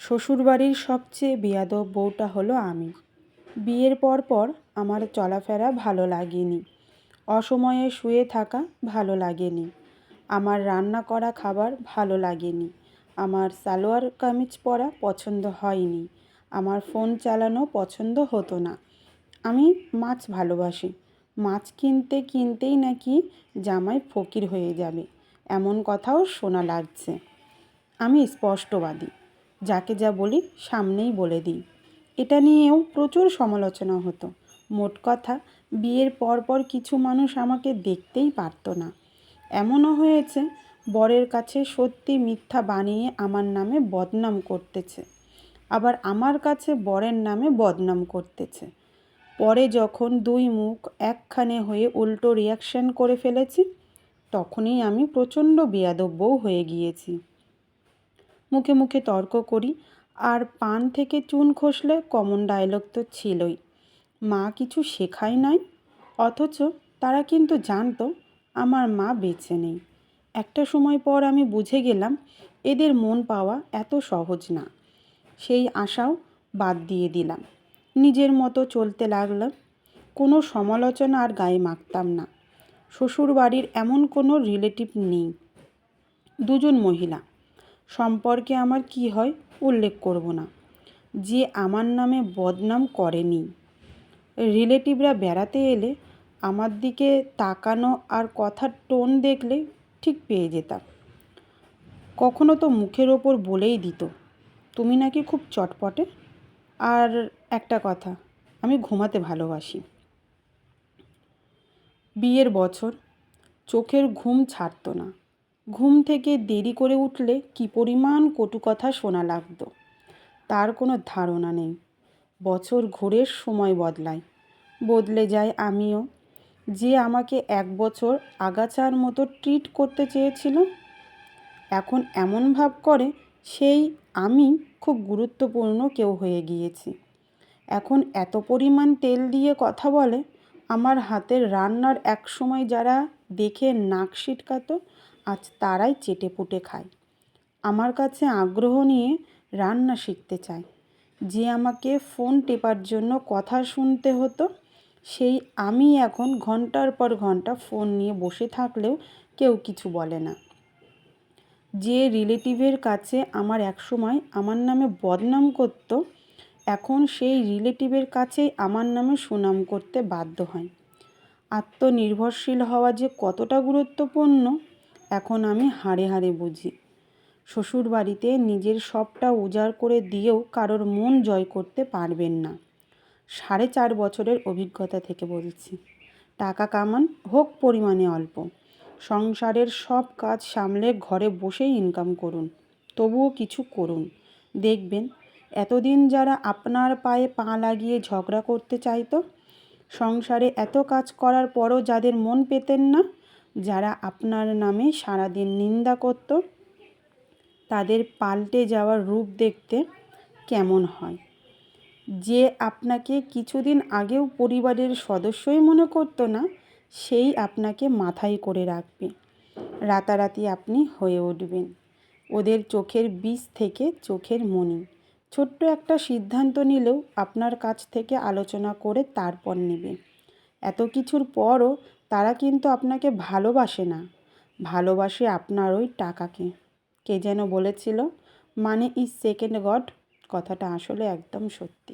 শ্বশুরবাড়ির সবচেয়ে বেয়াদব বউটা হলো আমি। বিয়ের পর আমার চলাফেরা ভালো লাগেনি, অসময়ে শুয়ে থাকা ভালো লাগেনি, আমার রান্না করা খাবার ভালো লাগেনি, আমার সালোয়ার কামিজ পরা পছন্দ হয়নি, আমার ফোন চালানো পছন্দ হতো না। আমি মাছ ভালোবাসি, মাছ কিনতে কিনতেই নাকি জামাই ফকির হয়ে যাবে, এমন কথাও শোনা লাগছে। আমি স্পষ্টবাদী, যাকে যা বলি সামনেই বলে দিই। এটা নিয়েও প্রচুর সমালোচনা হতো। মোট কথা, বিয়ের পর কিছু মানুষ আমাকে দেখতেই পারতো না। এমনও হয়েছে বরের কাছে সত্যি মিথ্যা বানিয়ে আমার নামে বদনাম করতেছে, আবার আমার কাছে বরের নামে বদনাম করতেছে। পরে যখন দুই মুখ একখানে হয়ে উল্টো রিয়াকশন করে ফেলেছি, তখনই আমি প্রচণ্ড বেয়াদব বউ হয়ে গিয়েছি। মুখে মুখে তর্ক করি, আর পান থেকে চুন খসলে কমন ডায়লগ তো ছিলই, মা কিছু শেখায় নাই। অথচ তারা কিন্তু জানতো আমার মা বেঁচে নেই। একটা সময় পর আমি বুঝে গেলাম এদের মন পাওয়া এত সহজ না। সেই আশাও বাদ দিয়ে দিলাম, নিজের মতো চলতে লাগলাম। কোনো সমালোচনা আর গায়ে মাখতাম না। শ্বশুর বাড়ির এমন কোনো রিলেটিভ নেই, দুজন মহিলা। সম্পর্কে আমার কি হয় উল্লেখ করব না, যে আমার নামে বদনাম করেনি। রিলেটিভরা বেড়াতে এলে আমার দিকে তাকানো আর কথার টোন দেখলে ঠিক পেয়ে যেতাম। কখনো তো মুখের ওপর বলেই দিত, তুমি নাকি খুব চটপটে। আর একটা কথা, আমি ঘুমাতে ভালোবাসি। বিয়ের বছর চোখের ঘুম ছাড়তো না। ঘুম থেকে দেরি করে উঠলে কী পরিমাণ কটু কথা শোনা লাগতো তার কোনো ধারণা নেই। বছর ঘুরে সময় বদলায়, বদলে যায় আমিও। যে আমাকে 1 বছর আগাছার মতো ট্রিট করতে চেয়েছিল, এখন এমন ভাব করে সেই আমি খুব গুরুত্বপূর্ণ কেউ হয়ে গিয়েছি। এখন এত পরিমাণ তেল দিয়ে কথা বলে, আমার হাতের রান্নার এক সময় যারা দেখে নাক সিটকাতো, আজ তারাই চেটেপুটে খায়। আমার কাছে আগ্রহ নিয়ে রান্না শিখতে চায়। যে আমাকে ফোন টেপার জন্য কথা শুনতে হতো, সেই আমি এখন ঘন্টার পর ঘন্টা ফোন নিয়ে বসে থাকলেও কেউ কিছু বলে না। যে রিলেটিভের কাছে আমার একসময় আমার নামে বদনাম করতো, এখন সেই রিলেটিভের কাছেই আমার নামে সুনাম করতে বাধ্য হয়। আত্মনির্ভরশীল হওয়া যে কতটা গুরুত্বপূর্ণ এখন আমি হাড়ে হাড়ে বুঝি। শ্বশুরবাড়িতে নিজের সবটা উজাড় করে দিয়েও কারোর মন জয় করতে পারবেন না। 4.5 বছরের অভিজ্ঞতা থেকে বলছি। টাকা কামান হোক পরিমাণে অল্প, সংসারের সব কাজ সামলে ঘরে বসেই ইনকাম করুন, তবুও কিছু করুন। দেখবেন এতদিন যারা আপনার পায়ে পা লাগিয়ে ঝগড়া করতে চাইতো, সংসারে এত কাজ করার পরও যাদের মন পেতেন না, যারা আপনার নামে সারাদিন নিন্দা করত, তাদের পাল্টে যাওয়ার রূপ দেখতে কেমন হয়। যে আপনাকে কিছুদিন আগেও পরিবারের সদস্যই মনে করতো না, সেই আপনাকে মাথায় করে রাখবে। রাতারাতি আপনি হয়ে উঠবেন ওদের চোখের বীজ থেকে চোখের মণি। ছোট্ট একটা সিদ্ধান্ত নিলেও আপনার কাছ থেকে আলোচনা করে তারপর নেবে। এত কিছুর পরও তারা কিন্তু আপনাকে ভালোবাসে না, ভালোবাসে আপনার ওই টাকাকে। কে যেন বলেছিল, মানি ইজ সেকেন্ড গড। কথাটা আসলে একদম সত্যি।